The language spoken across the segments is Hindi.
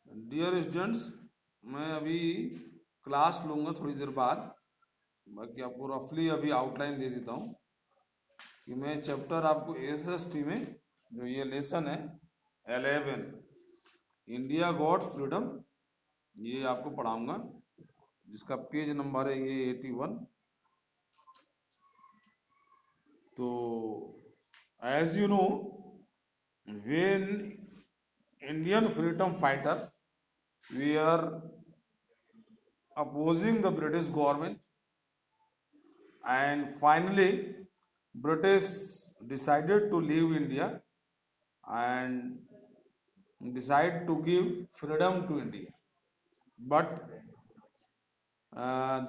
डियर स्टूडेंट्स, मैं अभी क्लास लूँगा थोड़ी देर बाद। बाकी आपको रफली अभी आउटलाइन दे देता हूँ कि मैं चैप्टर आपको एसएसटी में जो ये लेसन है 11 इंडिया गॉट फ्रीडम, ये आपको पढ़ाऊँगा, जिसका पेज नंबर है ये 81। तो as you know, when Indian freedom fighter were opposing the British government, and finally British decided to leave India and decide to give freedom to India. But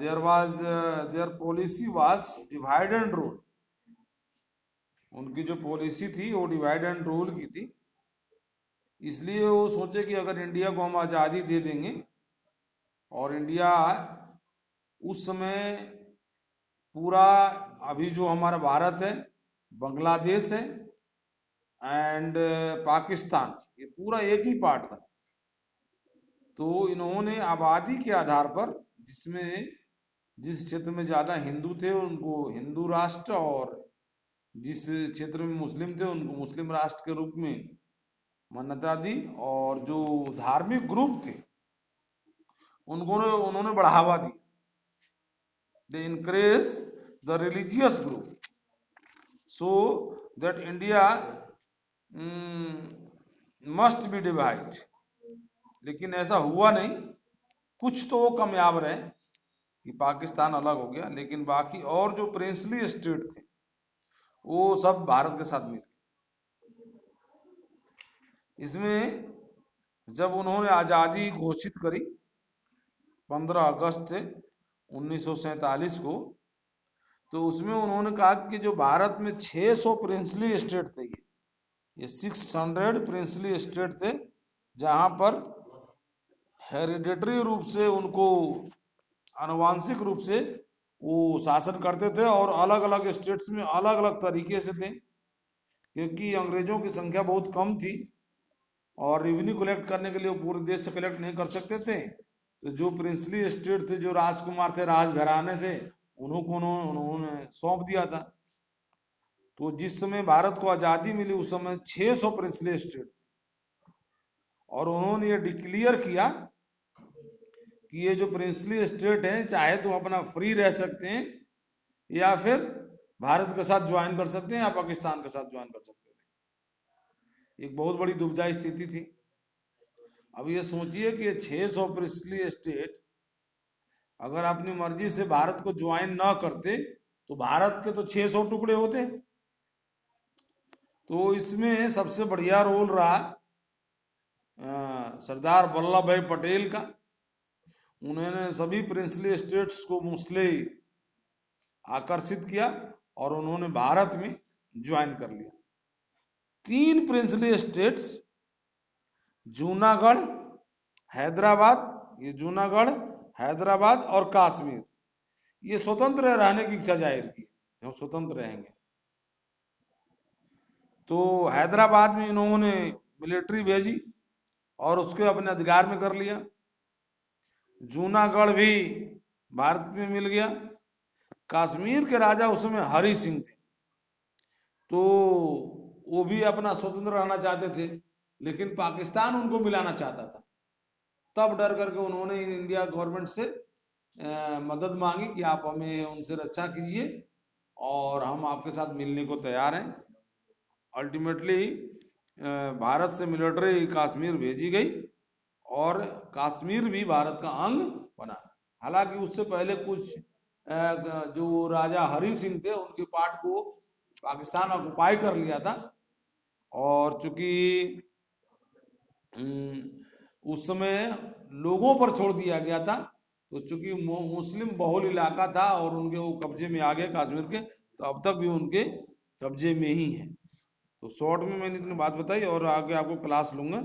their policy was divide and rule. उनकी जो पॉलिसी थी वो डिवाइड एंड रूल की थी। इसलिए वो सोचे कि अगर इंडिया को हम आज़ादी दे देंगे, और इंडिया उस समय पूरा, अभी जो हमारा भारत है, बांग्लादेश है एंड पाकिस्तान, ये पूरा एक ही पार्ट था। तो इन्होंने आबादी के आधार पर, जिस क्षेत्र में ज़्यादा हिंदू थे उनको हिंदू राष्ट्र, और जिस क्षेत्र में मुस्लिम थे उनको मुस्लिम राष्ट्र के रूप में मान्यता दी। और जो धार्मिक ग्रुप थे उन्होंने बढ़ावा दी। They encourage the religious group so that India must be divided। लेकिन ऐसा हुआ नहीं। कुछ तो वो कामयाब रहे कि पाकिस्तान अलग हो गया, लेकिन बाकी और जो प्रिंसली स्टेट थे वो सब भारत के साथ मिल गए। इसमें जब उन्होंने आज़ादी घोषित करी 15 अगस्त 1947 को, तो उसमें उन्होंने कहा कि जो भारत में 600 प्रिंसली स्टेट थे, ये 600 प्रिंसली स्टेट थे, जहाँ पर हेरिडेटरी रूप से उनको, आनुवांशिक रूप से वो शासन करते थे, और अलग अलग स्टेट्स में अलग अलग तरीके से थे, क्योंकि अंग्रेजों की संख्या बहुत कम थी और रेवेन्यू कलेक्ट करने के लिए वो पूरे देश से कलेक्ट नहीं कर सकते थे। तो जो प्रिंसली स्टेट थे, जो राजकुमार थे, राजघराने थे, उन्होंने सौंप दिया था। तो जिस समय भारत को आज़ादी मिली उस समय 600 प्रिंसली स्टेट थे, और उन्होंने ये डिक्लेयर किया कि ये जो प्रिंसली स्टेट हैं, चाहे तो अपना फ्री रह सकते हैं, या फिर भारत के साथ ज्वाइन कर सकते हैं, या पाकिस्तान के साथ ज्वाइन कर सकते हैं। एक बहुत बड़ी दुविधा स्थिति थी। अब ये सोचिए कि 600 प्रिंसली स्टेट अगर अपनी मर्जी से भारत को ज्वाइन ना करते तो भारत के तो 600 टुकड़े होते। तो इसमें सबसे बढ़िया रोल रहा सरदार वल्लभ भाई पटेल का। उन्होंने सभी प्रिंसली स्टेट्स को मोस्टली आकर्षित किया और उन्होंने भारत में ज्वाइन कर लिया। 3 प्रिंसली स्टेट्स, जूनागढ़, हैदराबाद, ये जूनागढ़, हैदराबाद और कश्मीर, ये स्वतंत्र रहने की इच्छा जाहिर की, हम स्वतंत्र रहेंगे। तो हैदराबाद में इन्होंने मिलिट्री भेजी और उसके अपने अधिकार में कर लिया। जूनागढ़ भी भारत में मिल गया। कश्मीर के राजा उसमें हरि सिंह थे, तो वो भी अपना स्वतंत्र रहना चाहते थे, लेकिन पाकिस्तान उनको मिलाना चाहता था। तब डर करके उन्होंने इंडिया गवर्नमेंट से मदद मांगी कि आप हमें उनसे रक्षा कीजिए और हम आपके साथ मिलने को तैयार हैं। अल्टीमेटली भारत से मिलिट्री कश्मीर भेजी गई और कश्मीर भी भारत का अंग बना। हालांकि उससे पहले कुछ जो राजा हरि सिंह थे उनके पार्ट को पाकिस्तान ऑक्युपाई कर लिया था, और चूंकि उस समय लोगों पर छोड़ दिया गया था, तो चूंकि मुस्लिम बहुल इलाका था और उनके वो कब्जे में आ गए कश्मीर के, तो अब तक भी उनके कब्जे में ही है। तो शॉर्ट में मैंने इतनी बात बताई और आगे आपको क्लास लूँगा।